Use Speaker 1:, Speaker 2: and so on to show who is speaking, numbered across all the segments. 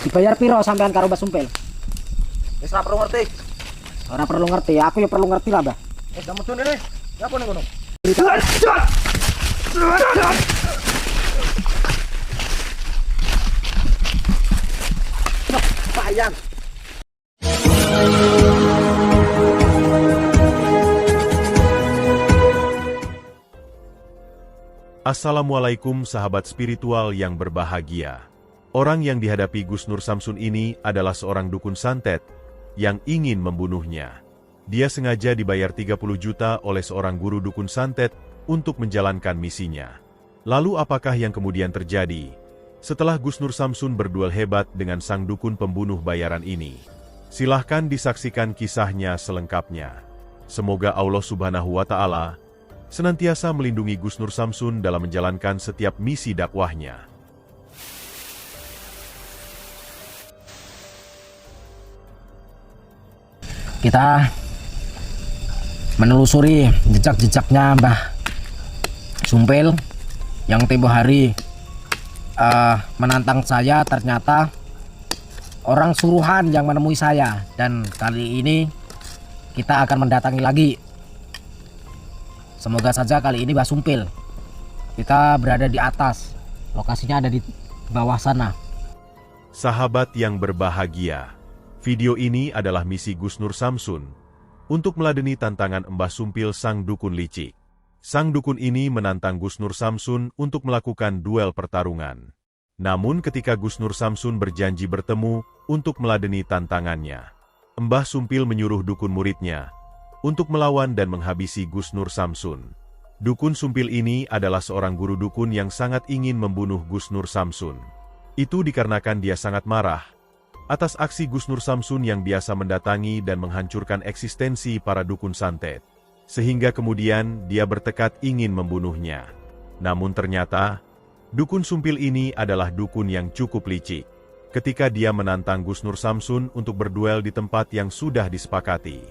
Speaker 1: Dibayar piro sampean karo Mbah Sumpil?
Speaker 2: Wis ora perlu ngerti.
Speaker 1: Ora perlu ngerti, aku ya perlu ngerti lah, Mbah.
Speaker 2: Kamu tuh ini. Apa nih ngono? Sayang.
Speaker 3: Assalamualaikum sahabat spiritual yang berbahagia. Orang yang dihadapi Gus Nur Samsun ini adalah seorang dukun santet yang ingin membunuhnya. Dia sengaja dibayar 30 juta oleh seorang guru dukun santet untuk menjalankan misinya. Lalu apakah yang kemudian terjadi setelah Gus Nur Samsun berduel hebat dengan sang dukun pembunuh bayaran ini? Silahkan disaksikan kisahnya selengkapnya. Semoga Allah Subhanahu wa Ta'ala senantiasa melindungi Gus Nur Samsun dalam menjalankan setiap misi dakwahnya.
Speaker 1: Kita menelusuri jejak-jejaknya Mbah Sumpil yang tempo hari menantang saya. Ternyata orang suruhan yang menemui saya, dan kali ini kita akan mendatangi lagi. Semoga saja kali ini Mbah Sumpil. Kita berada di atas, lokasinya ada di bawah sana.
Speaker 3: Sahabat yang berbahagia, video ini adalah misi Gus Nur Samsun untuk meladeni tantangan Mbah Sumpil sang dukun licik. Sang dukun ini menantang Gus Nur Samsun untuk melakukan duel pertarungan. Namun ketika Gus Nur Samsun berjanji bertemu untuk meladeni tantangannya, Mbah Sumpil menyuruh dukun muridnya untuk melawan dan menghabisi Gus Nur Samsun. Dukun Sumpil ini adalah seorang guru dukun yang sangat ingin membunuh Gus Nur Samsun. Itu dikarenakan dia sangat marah atas aksi Gus Nur Samsun yang biasa mendatangi dan menghancurkan eksistensi para dukun santet. Sehingga kemudian dia bertekad ingin membunuhnya. Namun ternyata, dukun Sumpil ini adalah dukun yang cukup licik. Ketika dia menantang Gus Nur Samsun untuk berduel di tempat yang sudah disepakati,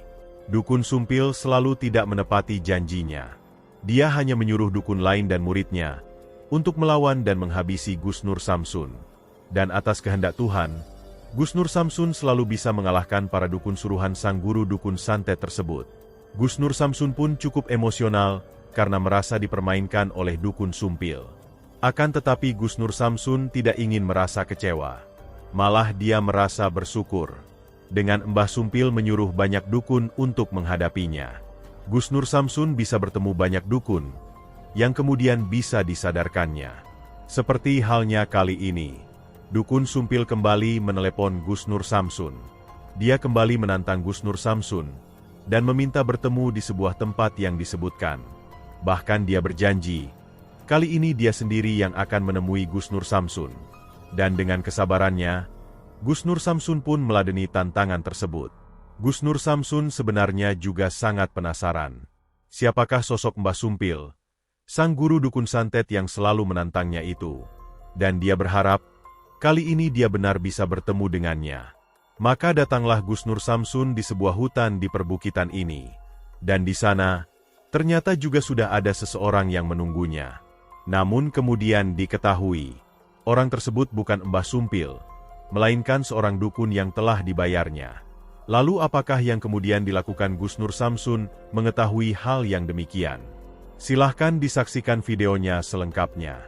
Speaker 3: dukun Sumpil selalu tidak menepati janjinya. Dia hanya menyuruh dukun lain dan muridnya untuk melawan dan menghabisi Gus Nur Samsun. Dan atas kehendak Tuhan, Gus Nur Samsun selalu bisa mengalahkan para dukun suruhan sang guru dukun santet tersebut. Gus Nur Samsun pun cukup emosional karena merasa dipermainkan oleh dukun Sumpil. Akan tetapi Gus Nur Samsun tidak ingin merasa kecewa. Malah dia merasa bersyukur dengan Mbah Sumpil menyuruh banyak dukun untuk menghadapinya. Gus Nur Samsun bisa bertemu banyak dukun yang kemudian bisa disadarkannya. Seperti halnya kali ini, dukun Sumpil kembali menelepon Gus Nur Samsun. Dia kembali menantang Gus Nur Samsun dan meminta bertemu di sebuah tempat yang disebutkan. Bahkan dia berjanji, kali ini dia sendiri yang akan menemui Gus Nur Samsun. Dan dengan kesabarannya, Gus Nur Samsun pun meladeni tantangan tersebut. Gus Nur Samsun sebenarnya juga sangat penasaran. Siapakah sosok Mbah Sumpil, sang guru dukun santet yang selalu menantangnya itu? Dan dia berharap, kali ini dia benar bisa bertemu dengannya. Maka datanglah Gus Nur Samsun di sebuah hutan di perbukitan ini. Dan di sana, ternyata juga sudah ada seseorang yang menunggunya. Namun kemudian diketahui, orang tersebut bukan Mbah Sumpil, melainkan seorang dukun yang telah dibayarnya. Lalu apakah yang kemudian dilakukan Gus Nur Samsun mengetahui hal yang demikian? Silahkan disaksikan videonya selengkapnya.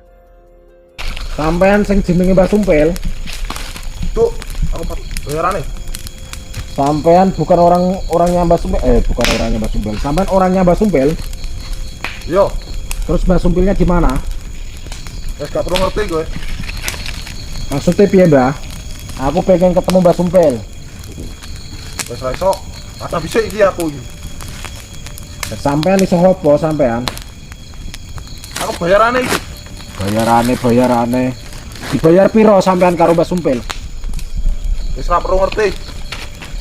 Speaker 1: Sampean sing jenenge Mbah Sumpil.
Speaker 2: Tuh, aku bayaran nih.
Speaker 1: Sampean bukan orangnya Mbah Sumpil. Bukan orangnya Mbah Sumpil. Sampean orangnya Mbah Sumpil.
Speaker 2: Yo,
Speaker 1: Terus Mbah Sumpilnya di mana?
Speaker 2: wis gak perlu ngerti gue.
Speaker 1: Maksudnya piye, Mbah? Aku pengen ketemu Mbah Sumpil.
Speaker 2: Wis ra iso. Ada bisa iki aku iki.
Speaker 1: Sampean iso ngopo sampean?
Speaker 2: Aku bayarane iki.
Speaker 1: Bayarane. Dibayar piro sampean karo Mbah Sumpil?
Speaker 2: Wis ra perlu ngerti.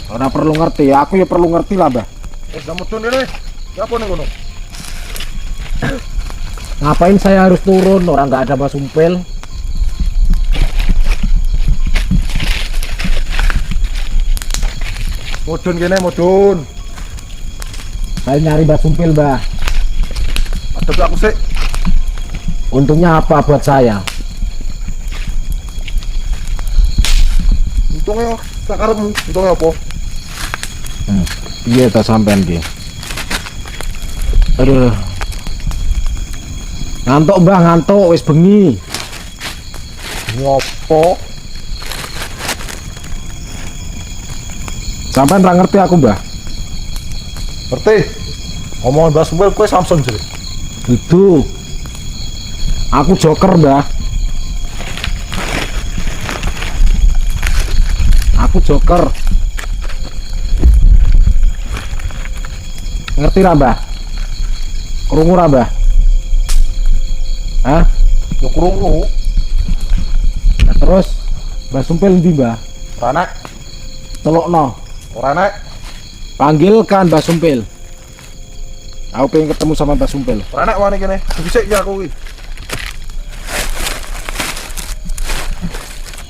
Speaker 1: Ora perlu ngerti, aku ya perlu ngerti lah, Mbah.
Speaker 2: Wis kamu tuh ini. Apa nih ngono?
Speaker 1: Ngapain saya harus turun? Orang nggak ada Mbah Sumpil.
Speaker 2: Mudun kene, mudun.
Speaker 1: Saya nyari Mbah Sumpil, Mbah.
Speaker 2: Ada aku sih.
Speaker 1: Untungnya apa buat saya?
Speaker 2: Untungnya sakarepmu, untungnya apa?
Speaker 1: Iya ta sampean ki. Aduh. Ngantuk Mbah, ngantuk wis bengi.
Speaker 2: Ngopo?
Speaker 1: Sampean ra ngerti aku, Mbah.
Speaker 2: Ngerti? Omongan Mbah Sumpil kowe Samson jare.
Speaker 1: Itu. Aku joker, Mbah. Aku joker. Ngerti ra, Mbah? Krungu ra, Mbah? Hah?
Speaker 2: Yo krungu.
Speaker 1: Nah, terus Mbah Sumpil ndi, Mbah?
Speaker 2: Ora nek,
Speaker 1: Telokno.
Speaker 2: ora nek.
Speaker 1: Panggilkan Mbah Sumpil. Aku pengen ketemu sama Mbah Sumpil.
Speaker 2: Ora nek wani kene. Dhisik iki aku iki.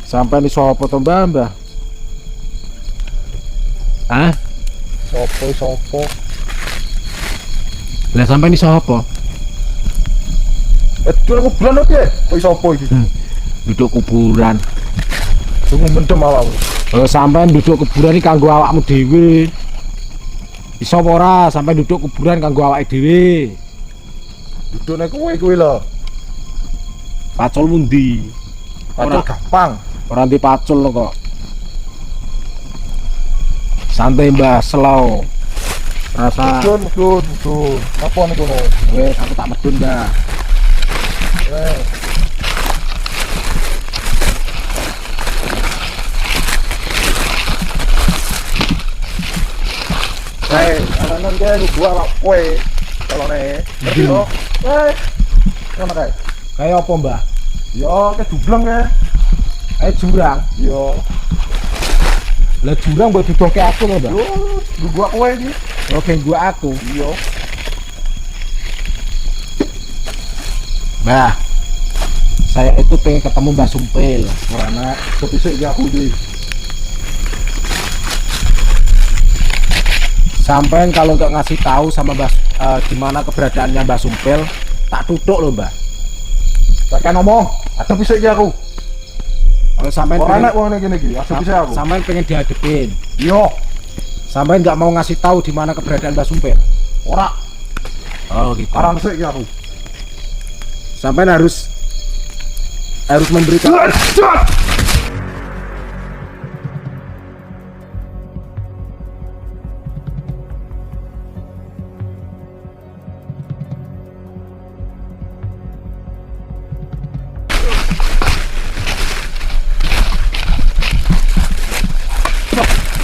Speaker 1: Sampai di sopo to Mbah? Hah?
Speaker 2: Sopo?
Speaker 1: Lah sampai di sopo?
Speaker 2: Dulu kuburan apa ya? Kowe sapa iki?
Speaker 1: Duduk kuburan.
Speaker 2: Tunggu mendem awakmu.
Speaker 1: Sampai duduk kuburan iki kanggo awakmu dhewe. Iso apa ora sampai duduk kuburan kanggo awake dhewe?
Speaker 2: Dudukne kowe kuwi lho.
Speaker 1: Pacul mundi?
Speaker 2: Padahal gampang.
Speaker 1: Ora ndi pacul kok. Santai Mbah, slow. Rasa
Speaker 2: Mudun. Apa niku kono?
Speaker 1: wes aku tak medun Mbah.
Speaker 2: Anak dia gua awak kowe. Kalau nek ngerti to? Ngono kae.
Speaker 1: Kayak apa Mbah?
Speaker 2: Yo ke dubleng ya.
Speaker 1: Jurang.
Speaker 2: Yo,
Speaker 1: Lah jurang buat didoke aku lho Mbah.
Speaker 2: gua kowe iki.
Speaker 1: Oke gua aku.
Speaker 2: Yo.
Speaker 1: Mbah, saya itu pengen ketemu Mbah Sumpil.
Speaker 2: Ora nek, kepisik iki aku iki.
Speaker 1: Sampai kalau nggak ngasih tahu sama Mbah di mana keberadaannya Mbah Sumpil, tak tutuk loh Mbah.
Speaker 2: Tekan ngomong, ada pisik iki aku.
Speaker 1: Kalau sampai
Speaker 2: Ora nek wong ngene iki, ada pisik aku.
Speaker 1: sampai pengen dihadepin,
Speaker 2: Yo,
Speaker 1: sampai nggak mau ngasih tahu di mana keberadaan Mbah Sumpil.
Speaker 2: ora
Speaker 1: Oh gitu.
Speaker 2: arang sik iki aku.
Speaker 1: Sampai harus memberikan.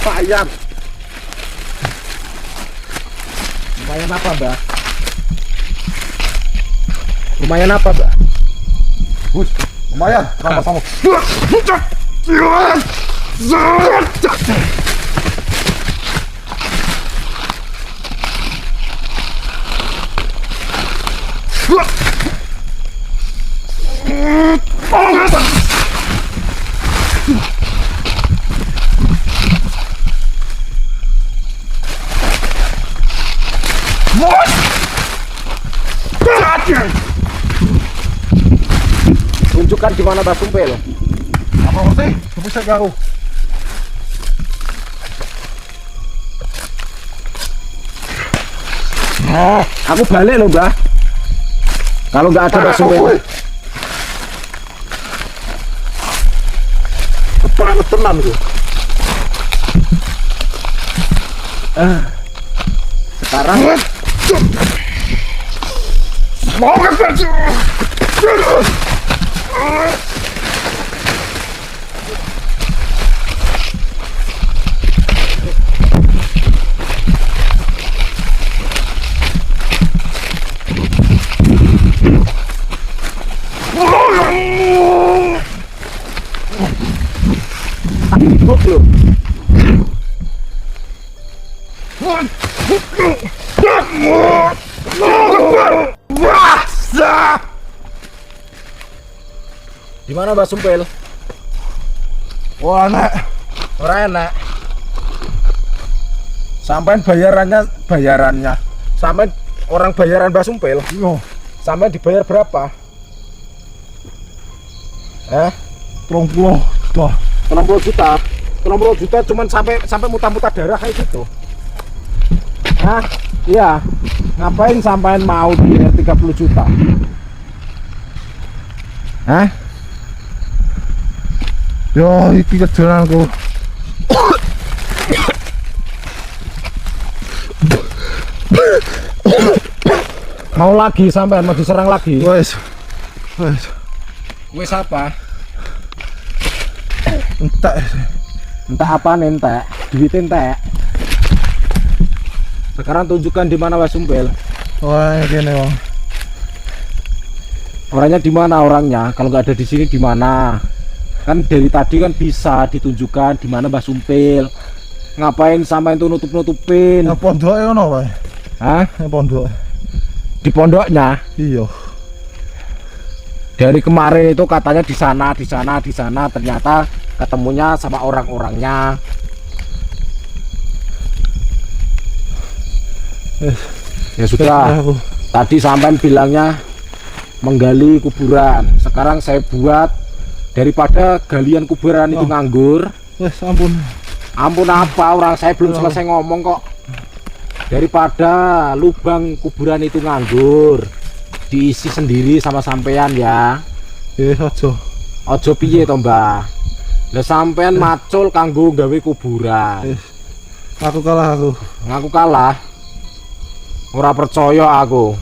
Speaker 2: Payang.
Speaker 1: Lumayan apa Mbah? Lumayan apa Mbah?
Speaker 2: Bus, lumayan sama-sama.
Speaker 1: Tunjukkan di mana Mbah Sumpil.
Speaker 2: Apa mesti? Bisa aku.
Speaker 1: Aku balik loh Mbah. Kalau nggak ada Mbah Sumpil.
Speaker 2: Perang tenan ku.
Speaker 1: Sekarang
Speaker 2: Mau ke
Speaker 1: di mana Mbah Sumpil?
Speaker 2: Wah, nek
Speaker 1: Ora enak. Sampai bayarannya. Sampai orang bayaran Mbah Sumpil.
Speaker 2: yo
Speaker 1: Sampai dibayar berapa?
Speaker 2: 30 toh.
Speaker 1: 60 juta. 30 juta cuman sampai muntah-muntah darah kayak gitu. Hah? Iya. Ngapain sampean mau dibayar 30 juta? Hah?
Speaker 2: Yo, iki kerjaanku.
Speaker 1: Mau lagi sampean mau diserang lagi?
Speaker 2: Wes.
Speaker 1: Wes apa?
Speaker 2: Entek.
Speaker 1: Apa nih entek? Duit entek. Sekarang tunjukkan di mana Mbah Sumpil.
Speaker 2: Wah, gini bang.
Speaker 1: Orangnya di mana orangnya? Kalau nggak ada di sini di mana? Kan dari tadi kan bisa ditunjukkan di mana Mbah Sumpil. Ngapain sampai itu nutup-nutupin?
Speaker 2: Ya pondoknya ngono wae.
Speaker 1: Hah?
Speaker 2: Ya pondok.
Speaker 1: Di pondoknya?
Speaker 2: Iya.
Speaker 1: Dari kemarin itu katanya di sana, ternyata ketemunya sama orang-orangnya. Ya sudah. Tadi sampean bilangnya menggali kuburan. Sekarang saya buat daripada galian kuburan itu nganggur.
Speaker 2: Wes ampun.
Speaker 1: Ampun apa, orang saya belum selesai ngomong kok. Daripada lubang kuburan itu nganggur, diisi sendiri sama sampean ya. Ojo piye to Mbah. Lah sampean macul kanggo gawe kuburan.
Speaker 2: Aku kalah aku.
Speaker 1: Ngaku kalah. Ora percaya aku.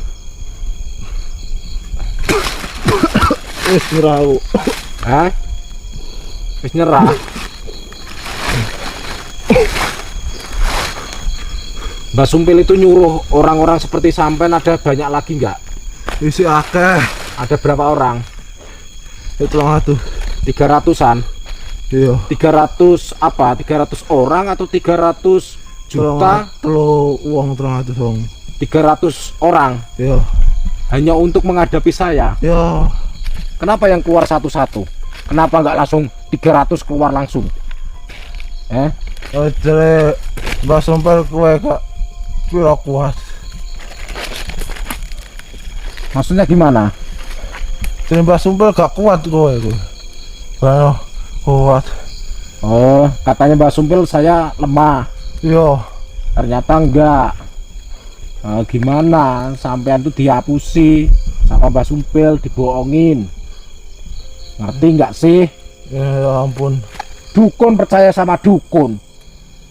Speaker 2: Wes nyerah aku.
Speaker 1: Hah? Wis nyerah. Mbah Sumpil itu nyuruh orang-orang seperti sampean ada banyak lagi nggak?
Speaker 2: Isi akeh.
Speaker 1: Ada berapa orang?
Speaker 2: Itu lang atuh.
Speaker 1: 300-an.
Speaker 2: Iya.
Speaker 1: 300 apa? 300 orang atau 300 juta?
Speaker 2: Telu uang 300 wong.
Speaker 1: 300 orang.
Speaker 2: Iya.
Speaker 1: Hanya untuk menghadapi saya.
Speaker 2: Iya.
Speaker 1: Kenapa yang keluar satu-satu? Kenapa nggak langsung 300 keluar langsung?
Speaker 2: Jare Mbah Sumpil kowe gak pira kuat.
Speaker 1: Maksudnya gimana?
Speaker 2: Jare Mbah Sumpil gak kuat kowe. Gak kuat.
Speaker 1: Oh, katanya Mbah Sumpil saya lemah.
Speaker 2: Iya.
Speaker 1: Ternyata enggak. Gimana? Sampean tuh dihapusi sama Mbah Sumpil, dibohongin. Ngerti nggak sih?
Speaker 2: Ya ampun.
Speaker 1: Dukun percaya sama dukun.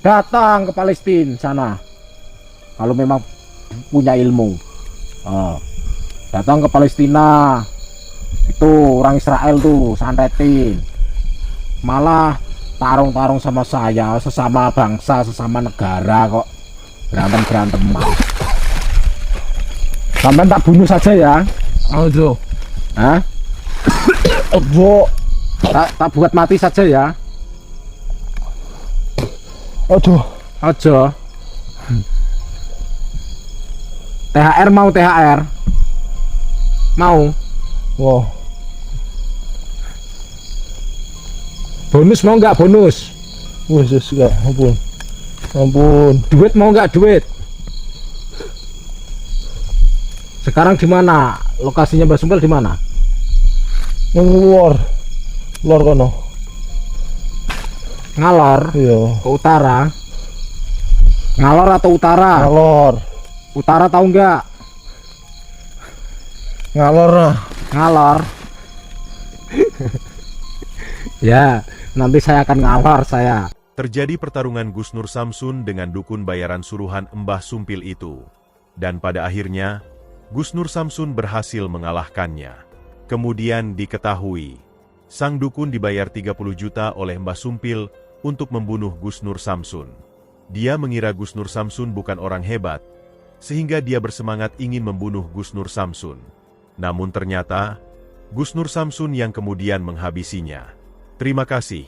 Speaker 1: Datang ke Palestina sana. Kalau memang punya ilmu. Datang ke Palestina. Itu orang Israel tuh santetin. Malah tarung-tarung sama saya, sesama bangsa, sesama negara kok. Berantem-berantem. Sampai tak bunuh saja ya.
Speaker 2: Aduh.
Speaker 1: Hah?
Speaker 2: Aduh.
Speaker 1: Tak buat mati saja ya.
Speaker 2: Aduh.
Speaker 1: Aja. THR mau THR? Mau.
Speaker 2: Wow.
Speaker 1: Bonus mau nggak bonus?
Speaker 2: Wes gak, ampun. Ampun.
Speaker 1: Duit mau nggak duit? Sekarang di mana? Lokasinya Mbah Sumpil di mana?
Speaker 2: Yang luar kono.
Speaker 1: Ngalor.
Speaker 2: Iya.
Speaker 1: Ke utara. Ngalor atau utara?
Speaker 2: Ngalor.
Speaker 1: Utara tahu nggak?
Speaker 2: Ngalor.
Speaker 1: Ngalor. Ya, nanti saya akan ngalor saya.
Speaker 3: Terjadi pertarungan Gus Nur Samsun dengan dukun bayaran suruhan Mbah Sumpil itu. Dan pada akhirnya, Gus Nur Samsun berhasil mengalahkannya. Kemudian diketahui, sang dukun dibayar 30 juta oleh Mbah Sumpil untuk membunuh Gus Nur Samsun. Dia mengira Gus Nur Samsun bukan orang hebat, sehingga dia bersemangat ingin membunuh Gus Nur Samsun. Namun ternyata, Gus Nur Samsun yang kemudian menghabisinya. Terima kasih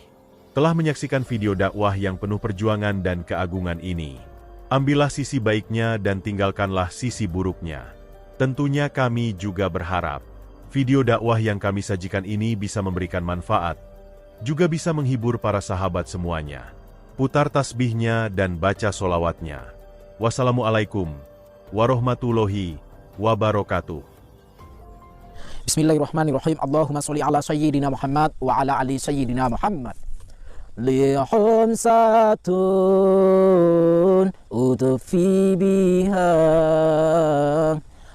Speaker 3: telah menyaksikan video dakwah yang penuh perjuangan dan keagungan ini. Ambillah sisi baiknya dan tinggalkanlah sisi buruknya. Tentunya kami juga berharap video dakwah yang kami sajikan ini bisa memberikan manfaat, juga bisa menghibur para sahabat semuanya. Putar tasbihnya dan baca solawatnya. Wassalamualaikum warahmatullahi wabarakatuh.
Speaker 4: Bismillahirrahmanirrahim. Allahumma sholli ala sayyidina Muhammad wa ala ali sayyidina Muhammad.
Speaker 1: لحمسة أطفي بها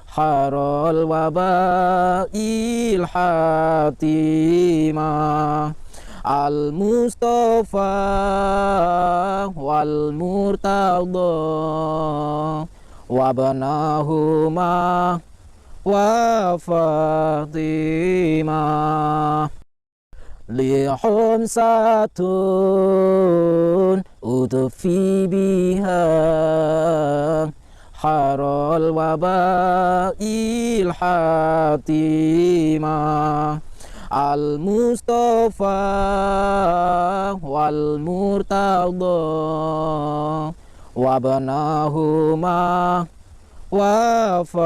Speaker 1: حر الوباء الحاتمة المصطفى والمرتضى وابناهما وفاطمة لحمسة أطفي بها حر الوباء الحاتمة المصطفى والمرتضى وابناهما وفاطمة